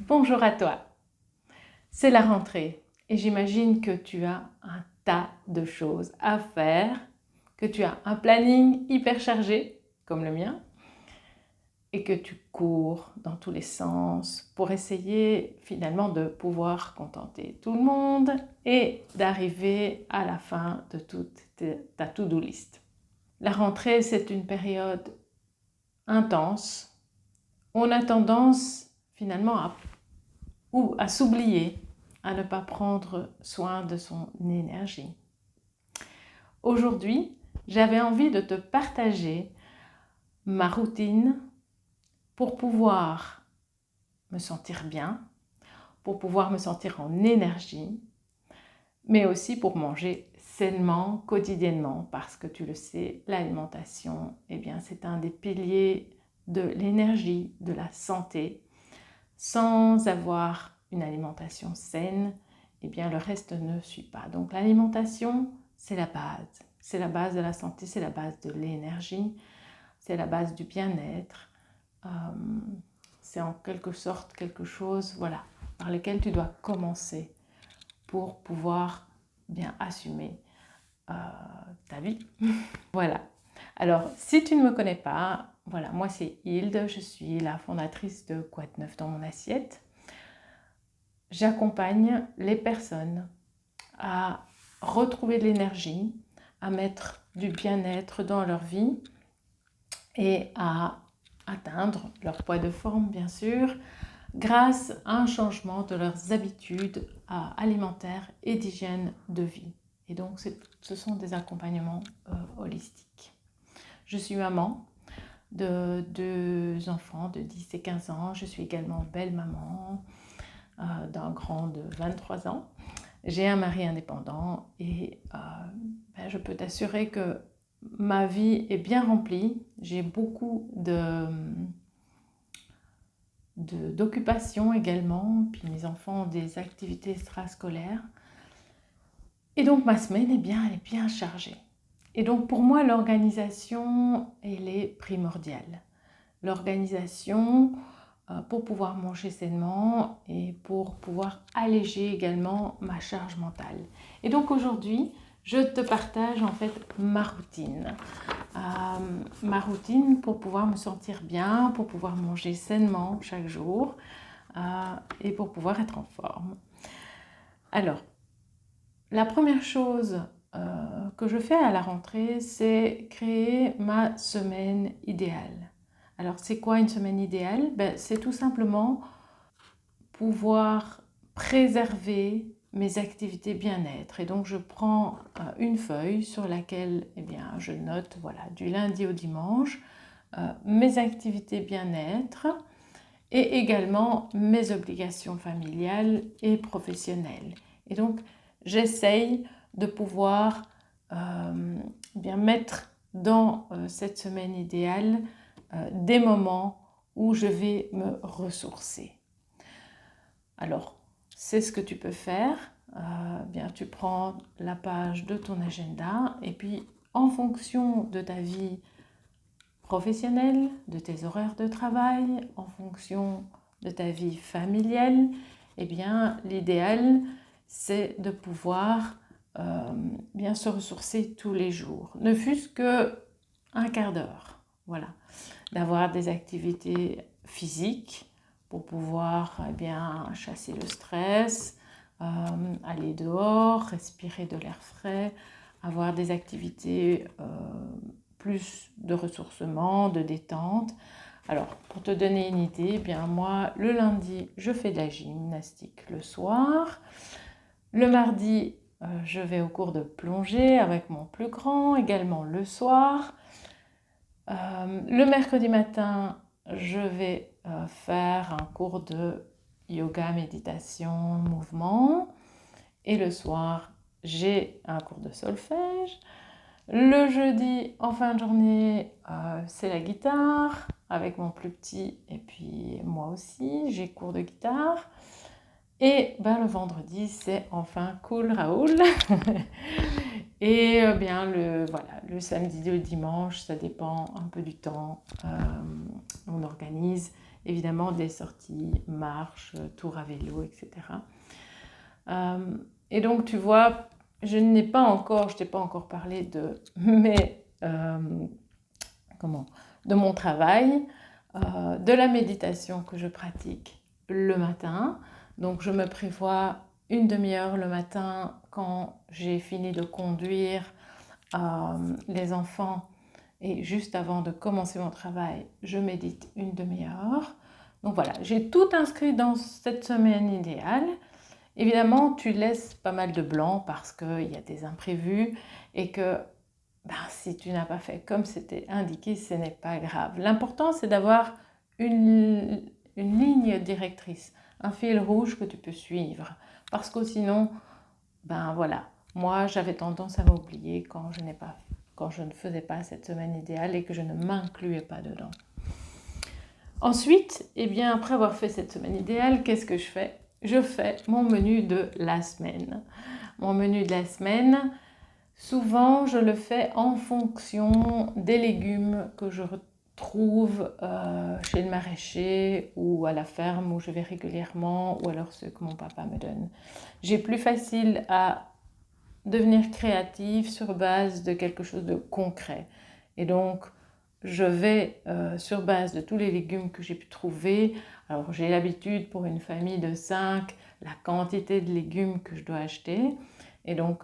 Bonjour à toi, c'est la rentrée et j'imagine que tu as un tas de choses à faire, que tu as un planning hyper chargé, comme le mien, et que tu cours dans tous les sens pour essayer finalement de pouvoir contenter tout le monde et d'arriver à la fin de toute ta to-do list. La rentrée, c'est une période intense. On a tendance finalement à s'oublier, à ne pas prendre soin de son énergie. Aujourd'hui, j'avais envie de te partager ma routine pour pouvoir me sentir bien, pour pouvoir me sentir en énergie, mais aussi pour manger sainement, quotidiennement, parce que tu le sais, l'alimentation, c'est un des piliers de l'énergie, de la santé. Sans avoir une alimentation saine, le reste ne suit pas. Donc l'alimentation, c'est la base. C'est la base de la santé, c'est la base de l'énergie, c'est la base du bien-être. C'est en quelque sorte quelque chose par lequel tu dois commencer pour pouvoir bien assumer ta vie. Voilà. Alors, si tu ne me connais pas, moi c'est Hilde, je suis la fondatrice de Quoi de neuf dans mon assiette. J'accompagne les personnes à retrouver de l'énergie, à mettre du bien-être dans leur vie et à atteindre leur poids de forme, bien sûr, grâce à un changement de leurs habitudes alimentaires et d'hygiène de vie. Et donc, ce sont des accompagnements holistiques. Je suis maman de 2 enfants de 10 et 15 ans. Je suis également belle-maman d'un grand de 23 ans. J'ai un mari indépendant et je peux t'assurer que ma vie est bien remplie. J'ai beaucoup d'occupations également, puis mes enfants ont des activités extrascolaires. Et donc ma semaine, elle est bien chargée. Et donc pour moi, l'organisation, elle est primordiale. L'organisation pour pouvoir manger sainement et pour pouvoir alléger également ma charge mentale. Et donc aujourd'hui, je te partage en fait ma routine. Ma routine pour pouvoir me sentir bien, pour pouvoir manger sainement chaque jour et pour pouvoir être en forme. Alors, la première chose que je fais à la rentrée, c'est créer ma semaine idéale. Alors, c'est quoi une semaine idéale ? C'est tout simplement pouvoir préserver mes activités bien-être. Et donc, je prends une feuille sur laquelle je note du lundi au dimanche mes activités bien-être et également mes obligations familiales et professionnelles. Et donc, j'essaye de pouvoir mettre dans cette semaine idéale des moments où je vais me ressourcer. Alors, c'est ce que tu peux faire. Tu prends la page de ton agenda et puis en fonction de ta vie professionnelle, de tes horaires de travail, en fonction de ta vie familiale, l'idéal c'est de pouvoir se ressourcer tous les jours, ne fût-ce qu'un quart d'heure, d'avoir des activités physiques pour pouvoir chasser le stress, aller dehors, respirer de l'air frais, avoir des activités plus de ressourcement, de détente. Alors, pour te donner une idée, moi, le lundi, je fais de la gymnastique le soir. Le mardi, je vais au cours de plongée avec mon plus grand, également le soir. Le mercredi matin, je vais faire un cours de yoga, méditation, mouvement. Et le soir, j'ai un cours de solfège. Le jeudi, en fin de journée, c'est la guitare avec mon plus petit et puis moi aussi, j'ai cours de guitare. Et le vendredi, c'est enfin cool Raoul. Et le samedi et le dimanche, ça dépend un peu du temps. On organise évidemment des sorties, marches, tours à vélo, etc. Et donc tu vois, je t'ai pas encore parlé de de mon travail, de la méditation que je pratique le matin. Donc je me prévois une demi-heure le matin quand j'ai fini de conduire les enfants, et juste avant de commencer mon travail, je médite une demi-heure. Donc voilà, j'ai tout inscrit dans cette semaine idéale. Évidemment, tu laisses pas mal de blanc parce qu'il y a des imprévus et que si tu n'as pas fait comme c'était indiqué, ce n'est pas grave. L'important, c'est d'avoir une ligne directrice, un fil rouge que tu peux suivre. Parce que sinon, voilà, moi j'avais tendance à m'oublier quand je ne faisais pas cette semaine idéale et que je ne m'incluais pas dedans. Ensuite, après avoir fait cette semaine idéale, qu'est-ce que je fais ? Je fais mon menu de la semaine. Mon menu de la semaine, souvent je le fais en fonction des légumes que je retrouve chez le maraîcher ou à la ferme où je vais régulièrement, ou alors ceux que mon papa me donne. J'ai plus facile à devenir créative sur base de quelque chose de concret. Et donc, je vais sur base de tous les légumes que j'ai pu trouver. Alors, j'ai l'habitude pour une famille de 5, la quantité de légumes que je dois acheter. Et donc,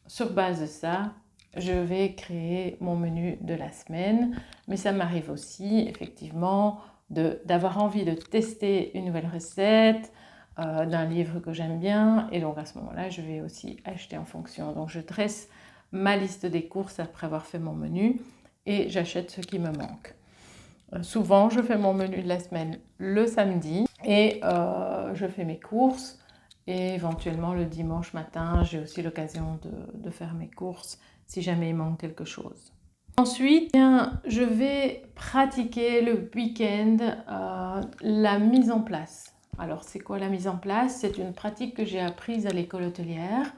sur base de ça, je vais créer mon menu de la semaine. Mais ça m'arrive aussi, effectivement, d'avoir envie de tester une nouvelle recette, d'un livre que j'aime bien, et donc à ce moment-là, je vais aussi acheter en fonction. Donc je dresse ma liste des courses après avoir fait mon menu et j'achète ce qui me manque. Souvent, je fais mon menu de la semaine le samedi et je fais mes courses, et éventuellement le dimanche matin, j'ai aussi l'occasion de faire mes courses si jamais il manque quelque chose. Ensuite, je vais pratiquer le week-end la mise en place. Alors, c'est quoi la mise en place ? C'est une pratique que j'ai apprise à l'école hôtelière.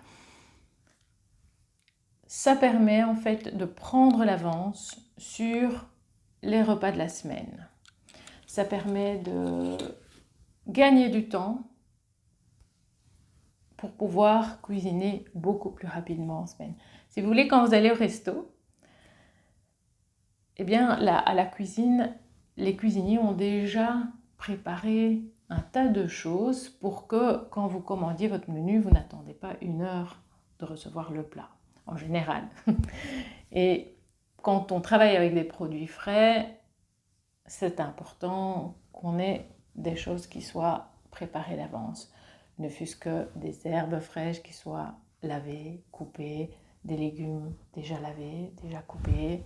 Ça permet en fait de prendre l'avance sur les repas de la semaine. Ça permet de gagner du temps pour pouvoir cuisiner beaucoup plus rapidement en semaine. Si vous voulez, quand vous allez au resto, à la cuisine, les cuisiniers ont déjà préparé un tas de choses pour que quand vous commandiez votre menu, vous n'attendez pas 1 heure de recevoir le plat, en général. Et quand on travaille avec des produits frais, c'est important qu'on ait des choses qui soient préparées d'avance. Ne fût-ce que des herbes fraîches qui soient lavées, coupées, des légumes déjà lavés, déjà coupés,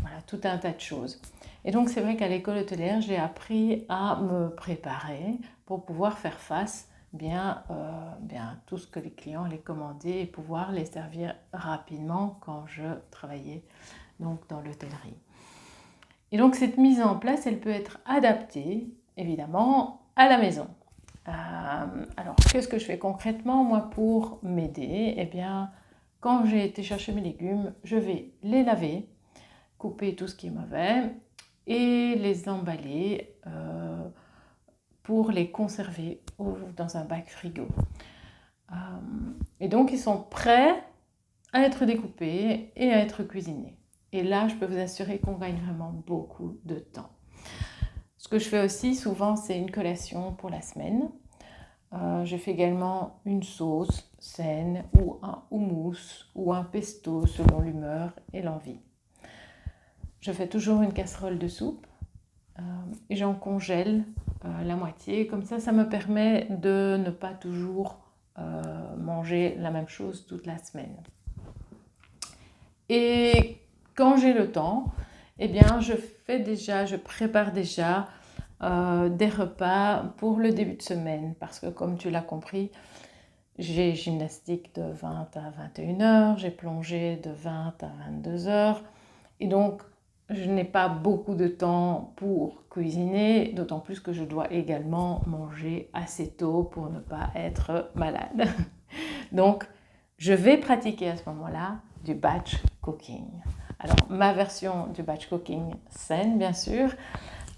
voilà, tout un tas de choses. Et donc c'est vrai qu'à l'école hôtelière, j'ai appris à me préparer pour pouvoir faire face à tout ce que les clients allaient commander et pouvoir les servir rapidement quand je travaillais donc dans l'hôtellerie. Et donc cette mise en place, elle peut être adaptée évidemment à la maison. Alors qu'est-ce que je fais concrètement moi pour m'aider ? Quand j'ai été chercher mes légumes, je vais les laver, couper tout ce qui est mauvais et les emballer pour les conserver dans un bac frigo. Et donc ils sont prêts à être découpés et à être cuisinés. Et là, je peux vous assurer qu'on gagne vraiment beaucoup de temps. Ce que je fais aussi souvent, c'est une collation pour la semaine. Je fais également une sauce saine ou un houmous ou un pesto selon l'humeur et l'envie. Je fais toujours une casserole de soupe et j'en congèle la moitié. Comme ça me permet de ne pas toujours manger la même chose toute la semaine. Et quand j'ai le temps, je prépare déjà des repas pour le début de semaine. Parce que comme tu l'as compris, j'ai gymnastique de 20 à 21 heures, j'ai plongé de 20 à 22 heures. Et donc, je n'ai pas beaucoup de temps pour cuisiner, d'autant plus que je dois également manger assez tôt pour ne pas être malade. Donc, je vais pratiquer à ce moment-là du batch cooking. Alors, ma version du batch cooking saine, bien sûr,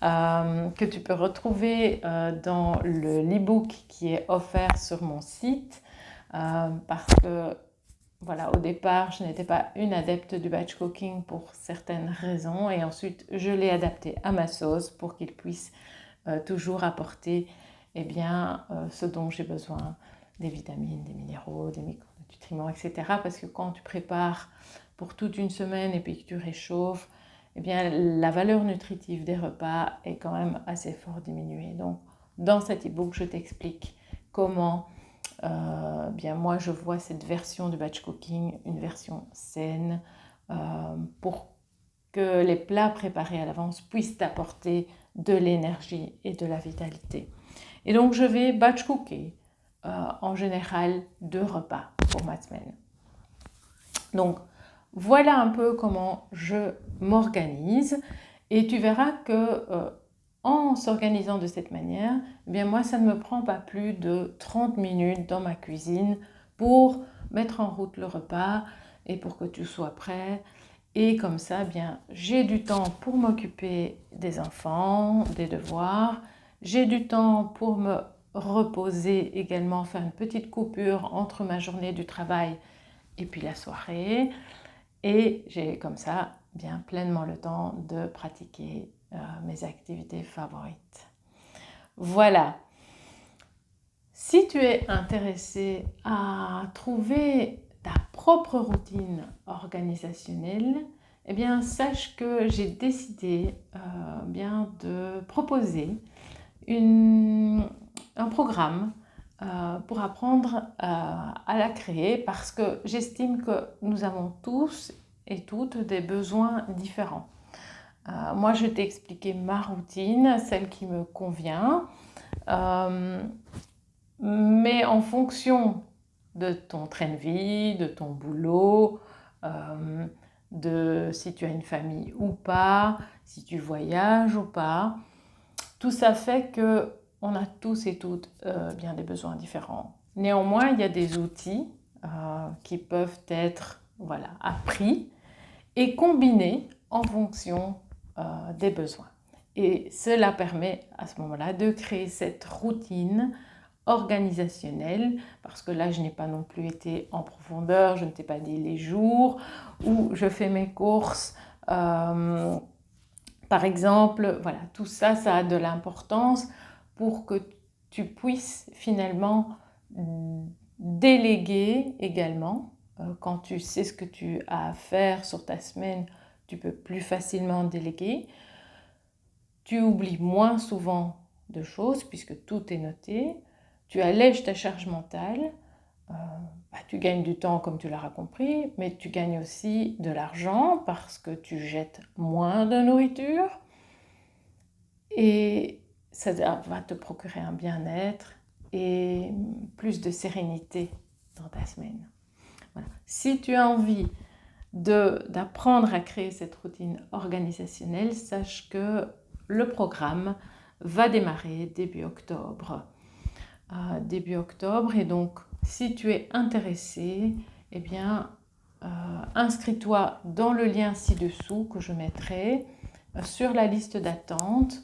que tu peux retrouver dans l'e-book qui est offert sur mon site, parce que voilà, au départ, je n'étais pas une adepte du batch cooking pour certaines raisons, et ensuite je l'ai adapté à ma sauce pour qu'il puisse toujours apporter ce dont j'ai besoin, des vitamines, des minéraux, des micronutriments, etc. Parce que quand tu prépares pour toute une semaine et puis que tu réchauffes, la valeur nutritive des repas est quand même assez fort diminuée. Donc, dans cet e-book, je t'explique comment moi je vois cette version du batch cooking, une version saine, pour que les plats préparés à l'avance puissent t'apporter de l'énergie et de la vitalité. Et donc je vais batch cooker en général 2 repas pour ma semaine. Donc voilà un peu comment je m'organise, et tu verras que en s'organisant de cette manière, moi ça ne me prend pas plus de 30 minutes dans ma cuisine pour mettre en route le repas et pour que tu sois prêt. Et comme ça, j'ai du temps pour m'occuper des enfants, des devoirs. J'ai du temps pour me reposer également, faire une petite coupure entre ma journée du travail et puis la soirée. Et j'ai comme ça pleinement le temps de pratiquer mes activités favorites. Voilà. Si tu es intéressé à trouver ta propre routine organisationnelle, sache que j'ai décidé de proposer un programme pour apprendre à la créer, parce que j'estime que nous avons tous et toutes des besoins différents. Moi, je t'ai expliqué ma routine, celle qui me convient. Mais en fonction de ton train de vie, de ton boulot, de si tu as une famille ou pas, si tu voyages ou pas, tout ça fait qu'on a tous et toutes des besoins différents. Néanmoins, il y a des outils qui peuvent être appris et combinés en fonction des besoins. Et cela permet à ce moment-là de créer cette routine organisationnelle, parce que là je n'ai pas non plus été en profondeur, je ne t'ai pas dit les jours où je fais mes courses, par exemple, voilà, tout ça, ça a de l'importance pour que tu puisses finalement déléguer également. Quand tu sais ce que tu as à faire sur ta semaine, tu peux plus facilement déléguer. Tu oublies moins souvent de choses puisque tout est noté. Tu allèges ta charge mentale, tu gagnes du temps comme tu l'auras compris, mais tu gagnes aussi de l'argent parce que tu jettes moins de nourriture, et ça va te procurer un bien-être et plus de sérénité dans ta semaine. Voilà. Si tu as envie d'apprendre à créer cette routine organisationnelle, sache que le programme va démarrer début octobre. Et donc si tu es intéressé, inscris-toi dans le lien ci-dessous que je mettrai sur la liste d'attente.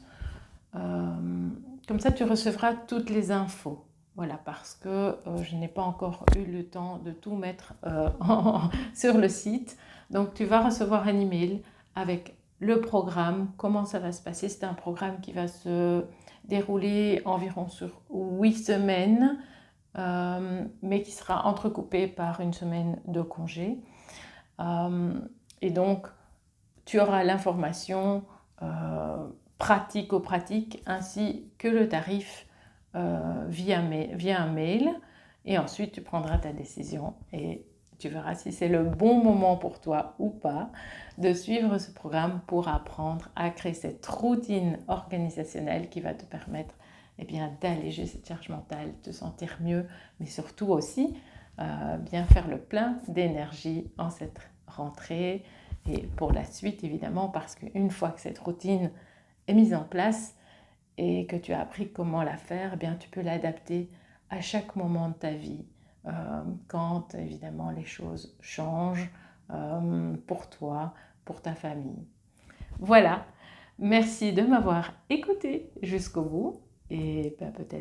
Comme ça tu recevras toutes les infos. Voilà, parce que je n'ai pas encore eu le temps de tout mettre sur le site. Donc tu vas recevoir un email avec le programme, comment ça va se passer. C'est un programme qui va se dérouler environ sur 8 semaines, mais qui sera entrecoupé par une semaine de congé. Et donc, tu auras l'information pratico-pratique ainsi que le tarif via un mail. Et ensuite, tu prendras ta décision et tu verras si c'est le bon moment pour toi ou pas de suivre ce programme pour apprendre à créer cette routine organisationnelle qui va te permettre d'alléger cette charge mentale, te sentir mieux, mais surtout aussi faire le plein d'énergie en cette rentrée et pour la suite évidemment, parce qu'une fois que cette routine est mise en place et que tu as appris comment la faire, tu peux l'adapter à chaque moment de ta vie, quand évidemment les choses changent pour toi, pour ta famille. Voilà, Merci de m'avoir écouté jusqu'au bout et peut-être